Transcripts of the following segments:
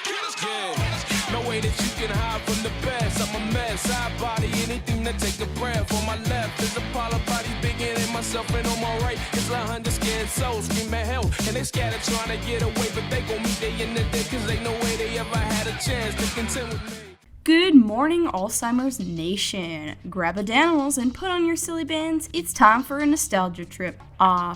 Yeah, no way that you can hide from the best. I'm a mess, I body anything that take a breath. On my left is a pile of bodies bigger than myself, and on my right is 100 scared souls scream at help. And they scattered trying to get away, but they gon' meet they in the day, cause ain't no way they ever had a chance to contend with me. Good morning, Alzheimer's Nation. Grab a Danimals and put on your silly bands. It's time for a nostalgia trip.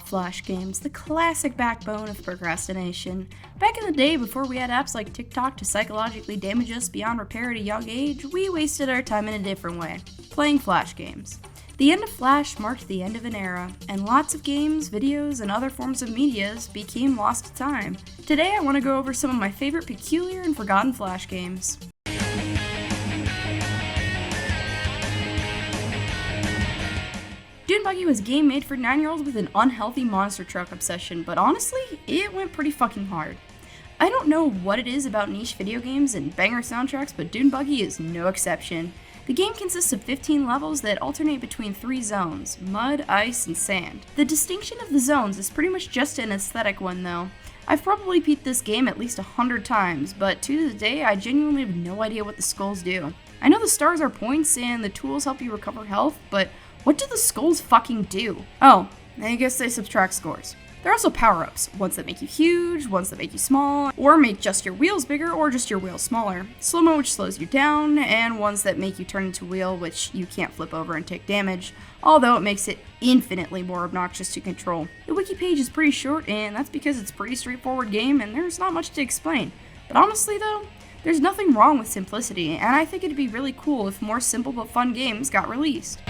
Flash games, the classic backbone of procrastination. Back in the day, before we had apps like TikTok to psychologically damage us beyond repair at a young age, we wasted our time in a different way, playing Flash games. The end of Flash marked the end of an era, and lots of games, videos, and other forms of medias became lost to time. Today, I want to go over some of my favorite peculiar and forgotten Flash games. Dune Buggy was a game made for 9-year-olds with an unhealthy monster truck obsession, but honestly, it went pretty fucking hard. I don't know what it is about niche video games and banger soundtracks, but Dune Buggy is no exception. The game consists of 15 levels that alternate between 3 zones: mud, ice, and sand. The distinction of the zones is pretty much just an aesthetic one though. I've probably beat this game at least 100 times, but to this day I genuinely have no idea what the skulls do. I know the stars are points and the tools help you recover health, but what do the skulls fucking do? Oh, I guess they subtract scores. There are also power-ups, ones that make you huge, ones that make you small, or make just your wheels bigger or just your wheels smaller. Slow-mo, which slows you down, and ones that make you turn into a wheel, which you can't flip over and take damage, although it makes it infinitely more obnoxious to control. The wiki page is pretty short, and that's because it's a pretty straightforward game and there's not much to explain. But honestly though, there's nothing wrong with simplicity, and I think it'd be really cool if more simple but fun games got released.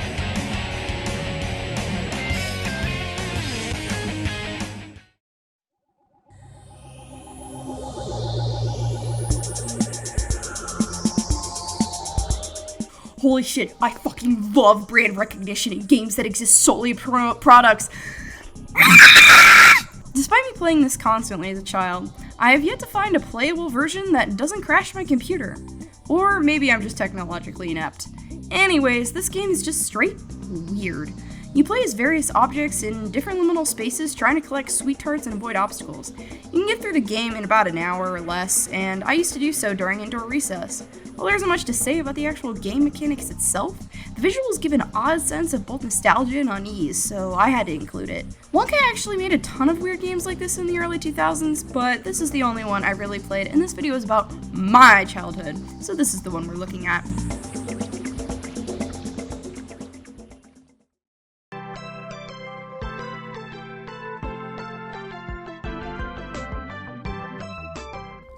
Holy shit, I fucking love brand recognition in games that exist solely to promote products. Despite me playing this constantly as a child, I have yet to find a playable version that doesn't crash my computer. Or maybe I'm just technologically inept. Anyways, this game is just straight weird. You play as various objects in different liminal spaces trying to collect sweet tarts and avoid obstacles. You can get through the game in about an hour or less, and I used to do so during indoor recess. While there isn't much to say about the actual game mechanics itself, the visuals give an odd sense of both nostalgia and unease, so I had to include it. Wonka actually made a ton of weird games like this in the early 2000s, but this is the only one I really played, and this video is about my childhood, so this is the one we're looking at.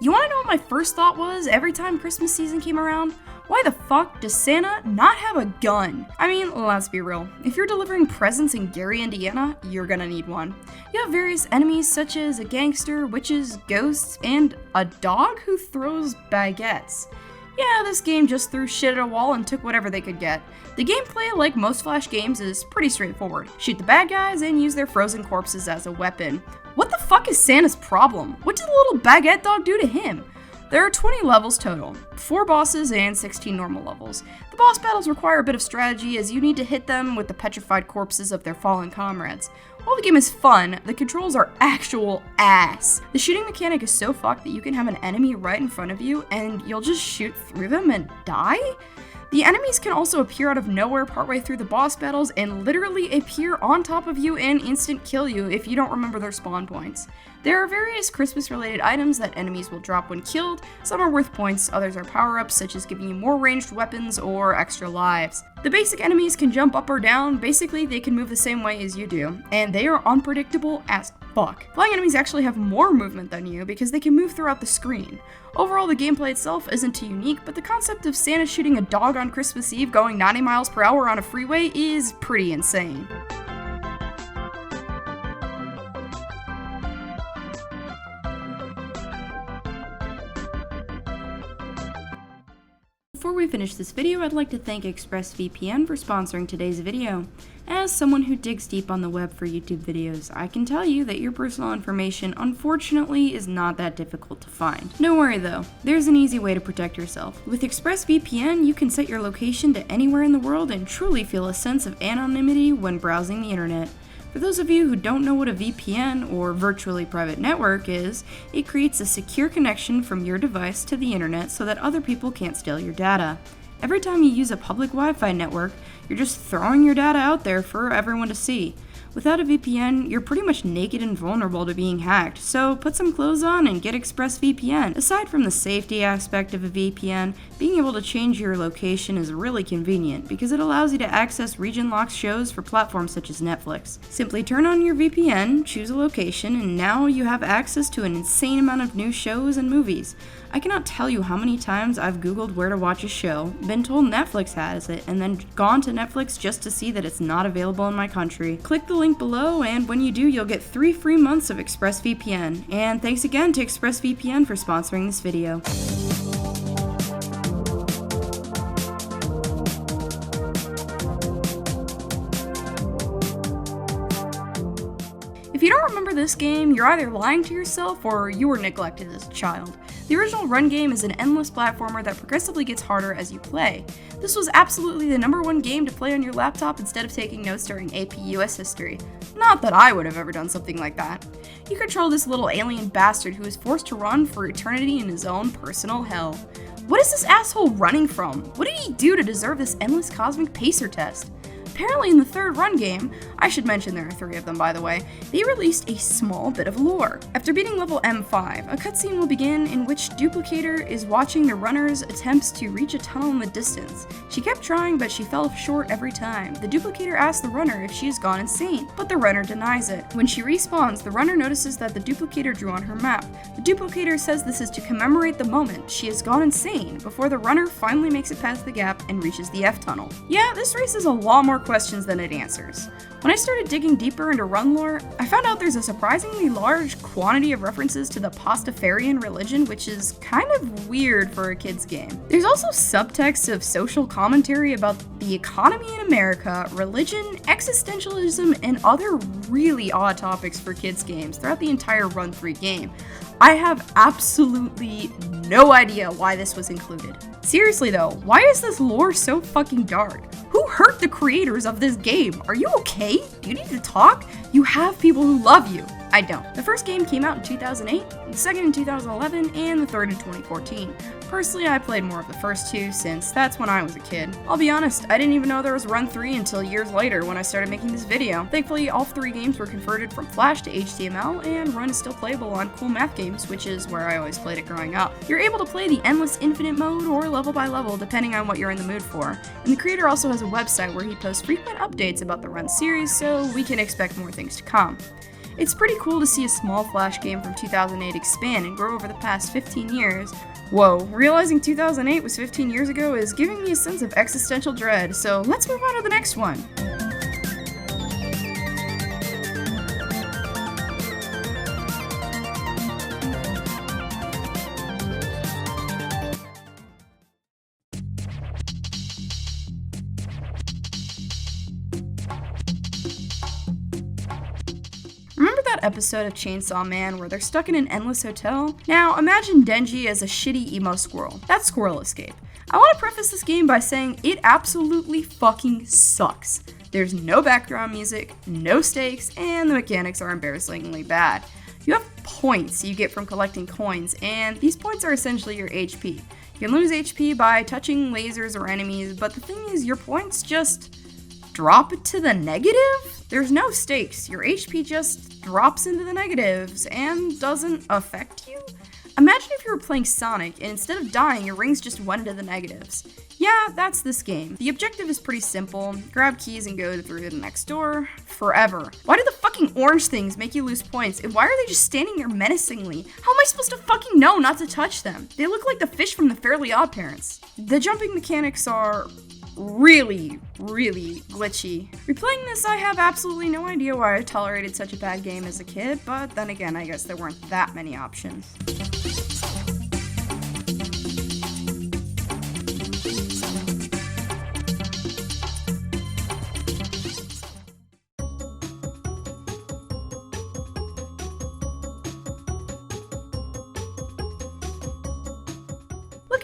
You wanna know what my first thought was every time Christmas season came around? Why the fuck does Santa not have a gun? I mean, let's be real. If you're delivering presents in Gary, Indiana, you're gonna need one. You have various enemies such as a gangster, witches, ghosts, and a dog who throws baguettes. Yeah, this game just threw shit at a wall and took whatever they could get. The gameplay, like most Flash games, is pretty straightforward. Shoot the bad guys and use their frozen corpses as a weapon. What the fuck is Santa's problem? What did the little baguette dog do to him? There are 20 levels total, 4 bosses and 16 normal levels. The boss battles require a bit of strategy as you need to hit them with the petrified corpses of their fallen comrades. While the game is fun, the controls are actual ass. The shooting mechanic is so fucked that you can have an enemy right in front of you and you'll just shoot through them and die? The enemies can also appear out of nowhere partway through the boss battles and literally appear on top of you and instant kill you if you don't remember their spawn points. There are various Christmas-related items that enemies will drop when killed. Some are worth points, others are power-ups, such as giving you more ranged weapons or extra lives. The basic enemies can jump up or down, basically they can move the same way as you do, and they are unpredictable as fuck. Flying enemies actually have more movement than you because they can move throughout the screen. Overall, the gameplay itself isn't too unique, but the concept of Santa shooting a dog on Christmas Eve going 90 miles per hour on a freeway is pretty insane. Before we finish this video, I'd like to thank ExpressVPN for sponsoring today's video. As someone who digs deep on the web for YouTube videos, I can tell you that your personal information unfortunately is not that difficult to find. Don't worry though, there's an easy way to protect yourself. With ExpressVPN, you can set your location to anywhere in the world and truly feel a sense of anonymity when browsing the internet. For those of you who don't know what a VPN, or virtually private network, is, it creates a secure connection from your device to the internet so that other people can't steal your data. Every time you use a public Wi-Fi network, you're just throwing your data out there for everyone to see. Without a VPN, you're pretty much naked and vulnerable to being hacked, so put some clothes on and get ExpressVPN. Aside from the safety aspect of a VPN, being able to change your location is really convenient because it allows you to access region-locked shows for platforms such as Netflix. Simply turn on your VPN, choose a location, and now you have access to an insane amount of new shows and movies. I cannot tell you how many times I've googled where to watch a show, been told Netflix has it, and then gone to Netflix just to see that it's not available in my country. Click the link below, and when you do, you'll get 3 free months of ExpressVPN. And thanks again to ExpressVPN for sponsoring this video. If you don't remember this game, you're either lying to yourself or you were neglected as a child. The original Run game is an endless platformer that progressively gets harder as you play. This was absolutely the #1 game to play on your laptop instead of taking notes during AP US history. Not that I would have ever done something like that. You control this little alien bastard who is forced to run for eternity in his own personal hell. What is this asshole running from? What did he do to deserve this endless cosmic pacer test? Apparently in the third Run game, I should mention there are 3 of them by the way, they released a small bit of lore. After beating level M5, a cutscene will begin in which Duplicator is watching the runner's attempts to reach a tunnel in the distance. She kept trying, but she fell short every time. The Duplicator asks the runner if she has gone insane, but the runner denies it. When she respawns, the runner notices that the Duplicator drew on her map. The Duplicator says this is to commemorate the moment she has gone insane before the runner finally makes it past the gap and reaches the F tunnel. Yeah, this race is a lot more questions than it answers. When I started digging deeper into Run lore, I found out there's a surprisingly large quantity of references to the Pastafarian religion, which is kind of weird for a kid's game. There's also subtext of social commentary about the economy in America, religion, existentialism, and other really odd topics for kids' games throughout the entire Run 3 game. I have absolutely no idea why this was included. Seriously though, why is this lore so fucking dark? Who hurt the creators of this game? Are you okay? Do you need to talk? You have people who love you. I don't. The first game came out in 2008, the second in 2011, and the third in 2014. Personally, I played more of the first 2 since that's when I was a kid. I'll be honest, I didn't even know there was Run 3 until years later when I started making this video. Thankfully, all 3 games were converted from Flash to HTML, and Run is still playable on Cool Math Games, which is where I always played it growing up. You're able to play the endless infinite mode or level by level depending on what you're in the mood for. And the creator also has a website where he posts frequent updates about the Run series, so we can expect more things to come. It's pretty cool to see a small Flash game from 2008 expand and grow over the past 15 years. Whoa, realizing 2008 was 15 years ago is giving me a sense of existential dread, so let's move on to the next one. Remember that episode of Chainsaw Man where they're stuck in an endless hotel? Now, imagine Denji as a shitty emo squirrel. That's Squirrel Escape. I want to preface this game by saying it absolutely fucking sucks. There's no background music, no stakes, and the mechanics are embarrassingly bad. You have points you get from collecting coins, and these points are essentially your HP. You can lose HP by touching lasers or enemies, but the thing is, your points just drop it to the negative? There's no stakes. Your HP just drops into the negatives and doesn't affect you? Imagine if you were playing Sonic and instead of dying, your rings just went into the negatives. Yeah, that's this game. The objective is pretty simple. Grab keys and go through the next door. Forever. Why do the fucking orange things make you lose points? And why are they just standing there menacingly? How am I supposed to fucking know not to touch them? They look like the fish from the Fairly Odd Parents. The jumping mechanics are really glitchy. Replaying this, I have absolutely no idea why I tolerated such a bad game as a kid, but then again, I guess there weren't that many options.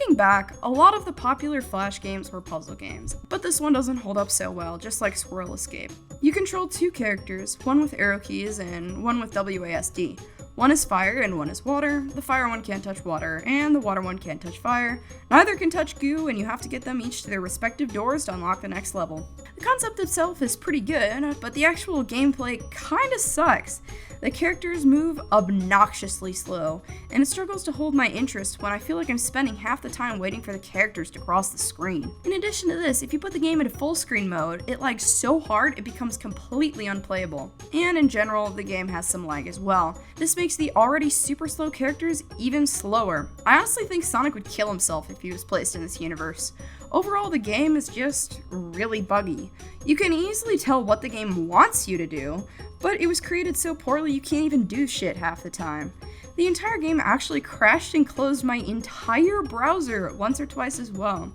Looking back, a lot of the popular Flash games were puzzle games, but this one doesn't hold up so well, just like Squirrel Escape. You control two characters, one with arrow keys and one with WASD. One is fire and one is water. The fire one can't touch water, and the water one can't touch fire. Neither can touch goo, and you have to get them each to their respective doors to unlock the next level. The concept itself is pretty good, but the actual gameplay kinda sucks. The characters move obnoxiously slow, and it struggles to hold my interest when I feel like I'm spending half the time waiting for the characters to cross the screen. In addition to this, if you put the game into full screen mode, it lags so hard it becomes completely unplayable. And in general, the game has some lag as well. This makes the already super slow characters even slower. I honestly think Sonic would kill himself if he was placed in this universe. Overall, the game is just really buggy. You can easily tell what the game wants you to do, but it was created so poorly you can't even do shit half the time. The entire game actually crashed and closed my entire browser once or twice as well.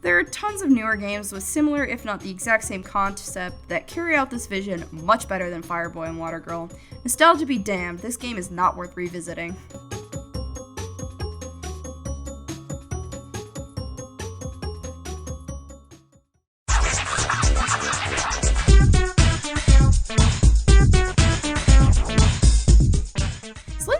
There are tons of newer games with similar, if not the exact same concept, that carry out this vision much better than Fireboy and Water Girl. Nostalgia be damned, this game is not worth revisiting.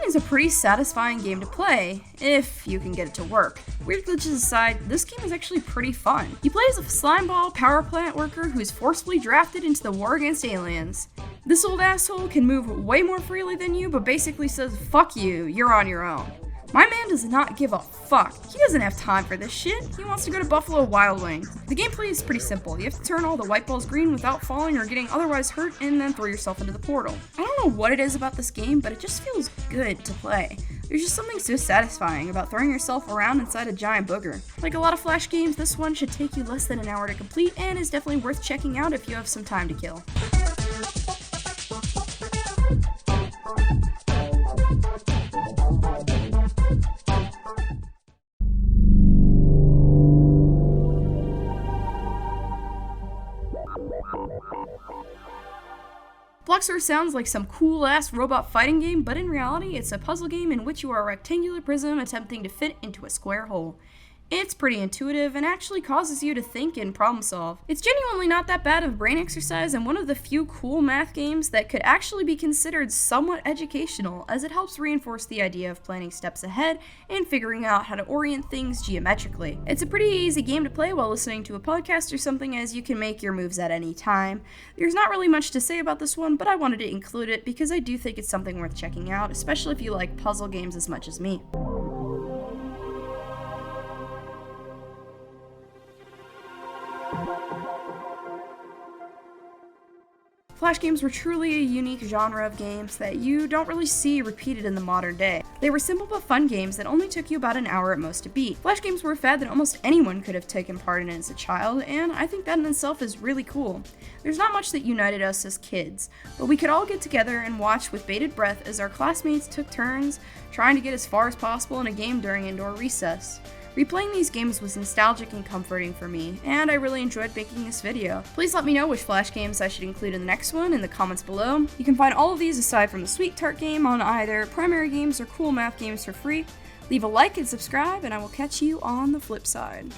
Is a pretty satisfying game to play, if you can get it to work. Weird glitches aside, this game is actually pretty fun. You play as a slimeball power plant worker who is forcibly drafted into the war against aliens. This old asshole can move way more freely than you, but basically says, fuck you, you're on your own. My man does not give a fuck. He doesn't have time for this shit. He wants to go to Buffalo Wild Wings. The gameplay is pretty simple. You have to turn all the white balls green without falling or getting otherwise hurt, and then throw yourself into the portal. I don't know what it is about this game, but it just feels good to play. There's just something so satisfying about throwing yourself around inside a giant booger. Like a lot of Flash games, this one should take you less than an hour to complete and is definitely worth checking out if you have some time to kill. Bloxer sounds like some cool-ass robot fighting game, but in reality, it's a puzzle game in which you are a rectangular prism attempting to fit into a square hole. It's pretty intuitive and actually causes you to think and problem solve. It's genuinely not that bad of brain exercise and one of the few cool math games that could actually be considered somewhat educational, as it helps reinforce the idea of planning steps ahead and figuring out how to orient things geometrically. It's a pretty easy game to play while listening to a podcast or something, as you can make your moves at any time. There's not really much to say about this one, but I wanted to include it because I do think it's something worth checking out, especially if you like puzzle games as much as me. Flash games were truly a unique genre of games that you don't really see repeated in the modern day. They were simple but fun games that only took you about an hour at most to beat. Flash games were a fad that almost anyone could have taken part in as a child, and I think that in itself is really cool. There's not much that united us as kids, but we could all get together and watch with bated breath as our classmates took turns trying to get as far as possible in a game during indoor recess. Replaying these games was nostalgic and comforting for me, and I really enjoyed making this video. Please let me know which Flash games I should include in the next one in the comments below. You can find all of these aside from the Sweet Tart game on either Primary Games or Cool Math Games for free. Leave a like and subscribe, and I will catch you on the flip side.